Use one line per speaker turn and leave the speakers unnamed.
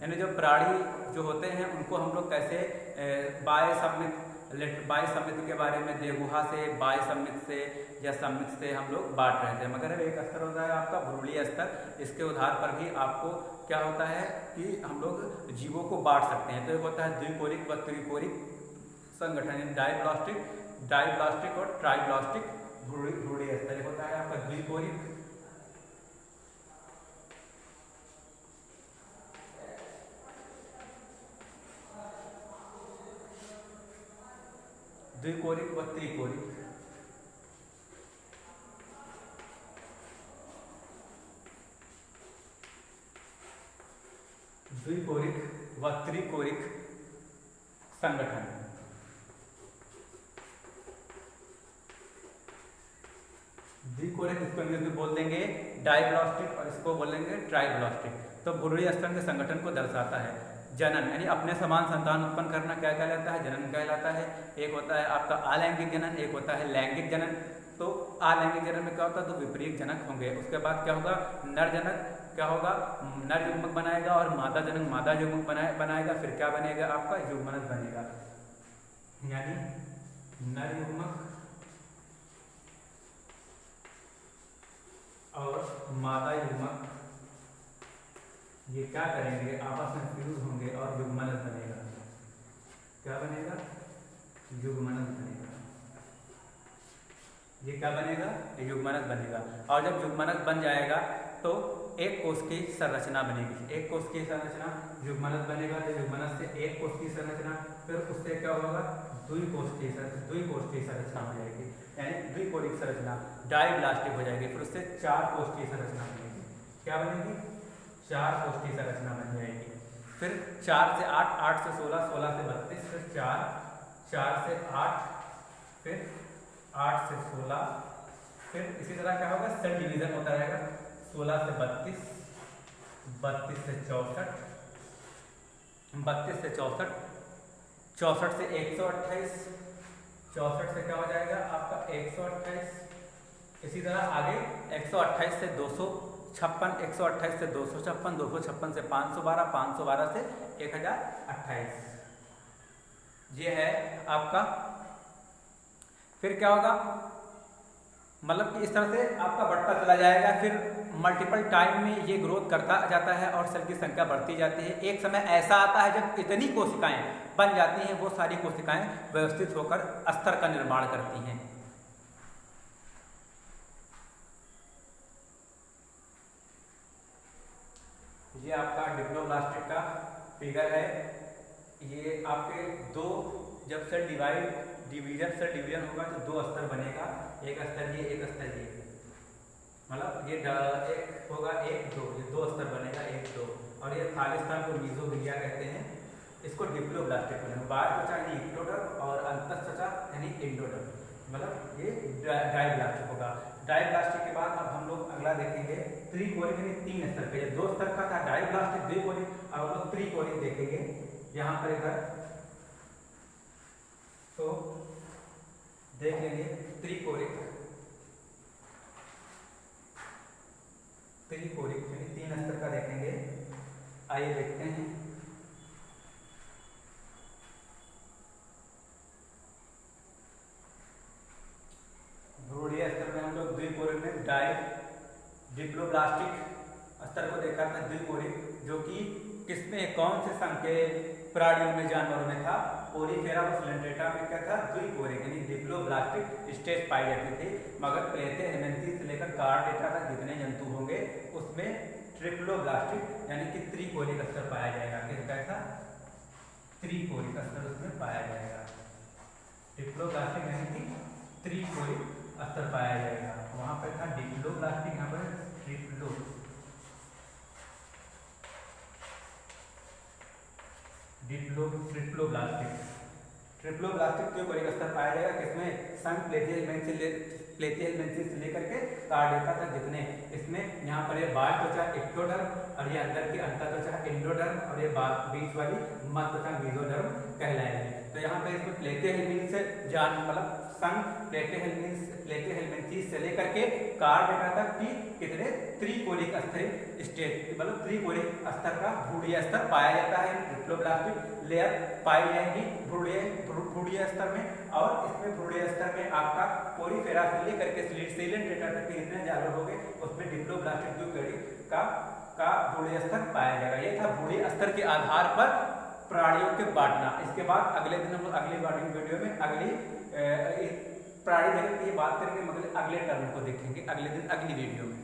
यानी जो प्राणी जो होते हैं उनको हम लोग कैसे बाह्य सम्मित के बारे में देवगुहा से, बाह्य सम्मित से या सम्मित से हम लोग बांट रहे थे। मगर अब एक स्तर होता है आपका भ्रूणीय स्तर, इसके आधार पर भी आपको क्या होता है कि हम लोग जीवों को बांट सकते हैं। तो एक होता है द्विकोरिक व त्रिकोरिक संगठन, डाइब्लास्टिक और ट्राइब्लास्टिक भ्रूणीय स्तर। होता है आपका द्विकोरिक व त्रिकोरिक। द्विकोरिक व त्रिकोरिक संगठन। द्विकोरिक इसको इंग्लिश में बोल देंगे डाइब्लास्टिक और इसको बोलेंगे ट्राइब्लास्टिक। तो भ्रूणीय स्तन के संगठन को दर्शाता है। जनन यानी अपने समान संतान उत्पन्न करना क्या कहलाता है? जनन कहलाता है। एक होता है आपका अलैंगिक जनन, एक होता है लैंगिक जनन। तो अलैंगिक जनन में क्या होता है? तो विपरीत जनक होंगे। उसके बाद क्या होगा? नर जनक क्या होगा? नर युग्मक बनाएगा और मादा जनक मादा युग्मक बनाएगा। फिर क्या बनेगा? आपका युग्मनज बनेगा, यानी नर युग्मक और मादा युग्मक ये क्या करेंगे? आपस में फ्यूज होंगे और युग्मनज बनेगा। क्या बनेगा? युग्मनज बनेगा। ये क्या बनेगा? युग्मनज बनेगा। और जब युग्मनज बन जाएगा तो एक कोष की संरचना बनेगी। एक कोष की संरचना युग्मनज बनेगा, तो युग्मनज से एक कोष की संरचना, फिर उससे क्या होगा? द्विकोष्ठीय संरचना हो जाएगी, यानी द्विकोरिक संरचना डाइब्लास्टिक हो जाएगी। फिर उससे चार कोष्ठीय संरचना बनेगी। क्या बनेगी? चार कोष्ठीय संरचना बन जाएगी। फिर 4 से 8, 8 से 16, 16 से 32, फिर 4, 4 से 8, फिर 8 से 16, फिर इसी तरह क्या होगा? सेल डिवीजन होता रहेगा। 16 से 32, 32 से 64, 32 से 64, 64 से 128, 64 से क्या हो जाएगा? आपका 128। इसी तरह आगे 128 से 256, 128 से 256, 256 से 512, 512 से 1028। ये है आपका। फिर क्या होगा? मतलब कि इस तरह से आपका बढ़ता चला जाएगा। फिर मल्टीपल टाइम में ये ग्रोथ करता जाता है और सेल की संख्या बढ़ती जाती है। एक समय ऐसा आता है जब इतनी कोशिकाएं बन जाती हैं, वो सारी कोशिकाएं व्यवस्थित होकर अस्तर का निर्माण करती हैं। ये आपका डिप्लोब्लास्टिक का फिगर है। ये आपके दो, जब सेल डिवीजन होगा तो दो स्तर बनेगा। एक स्तर ये, एक स्तर ये, मतलब ये एक होगा 1 2, ये दो स्तर बनेगा 1 2। और ये खाली स्थान को मीजोग्लिया कहते हैं। इसको डिप्लोब्लास्टिक बनेगा। बाह्य त्वचा यानी एक्टोडर्म और अंतःत्वचा यानी एंडोडर्म, मतलब ये डाइब्लास्टिक होगा। डाइब्लास्टिक के बाद अब हम लोग अगला देखेंगे त्रिकोरिक यानी 3 स्तर पे। 2 स्तर का था डाइब्लास्टिक, द्विकोरिक, अब हम लोग त्रिकोरिक देखेंगे। यहाँ पर इधर तो देख लेंगे त्रिकोरिक यानी 3 स्तर का देखेंगे। आइए देखते हैं। भ्रूणीय स्तर में हम लोग द्विकोरिक में डिप्लोब्लास्टिक स्तर को देखा था। द्विकोरिक जो कि किसमें, कौन से संघ के प्राणियों में, जानवरों में था? ओरिफेरा व सिलेंड्रेटा में क्या था? द्विकोरिक यानी डिप्लोब्लास्टिक स्टेज पाई जाती थी। मगर प्लेथे से लेकर कार्डेटा तक जितने जंतु होंगे उसमें ट्रिप्लोब्लास्टिक यानी कि त्रिकोरिक स्तर पाया जाएगा। कैसा? त्रिकोरिक स्तर उसमें पाया जाएगा। डिप्लोब्लास्टिक यानी कि त्रिकोरिक स्तर पाया जाएगा। वहां पर था डिप्लोब्लास्टिक, यहाँ पर ट्रिप्लोब्लास्टिक त्रिकोरिक स्तर पाया जाएगा। किसमें? संघ प्लेथियल मेंसिस से लेकर के कार्डेटा तक जितने, इसमें यहाँ पर ये बाह्य त्वचा एक्टोडर्म और ये अंदर की अंतःत्वचा एंडोडर्म और ये बीच वाली मध्य त्वचा मीजोडर्म कहलाएगी। तो यहाँ पे इसमें प्लेथियल से मतलब संघ प्लेटिहेल्मिन्थीस से लेकर के कार्डेटा तक की कितने त्रिकोणिक स्तरीय स्टेज मतलब त्रिकोणिक स्तर का भ्रूणीय स्तर पाया जाता है। डिप्लोब्लास्टिक लेयर पाई जाएंगी भ्रूणीय स्तर में, और इसमें भ्रूणीय स्तर में आपका पोरीफेरा से लेकर के सिलेंट्रेटा तक के जितने जालर हो गए उसमें डिप्लोब्लास्टिक यूकेरियोट का भ्रूणीय स्तर पाया जाएगा। ये था भ्रूणीय स्तर के आधार पर प्राणियों के बांटना। इसके बाद अगले दिन हम लोग अगली वीडियो में अगली प्राणी जगत की बात करेंगे, मगर अगले टर्म को देखेंगे अगले दिन अगली वीडियो में।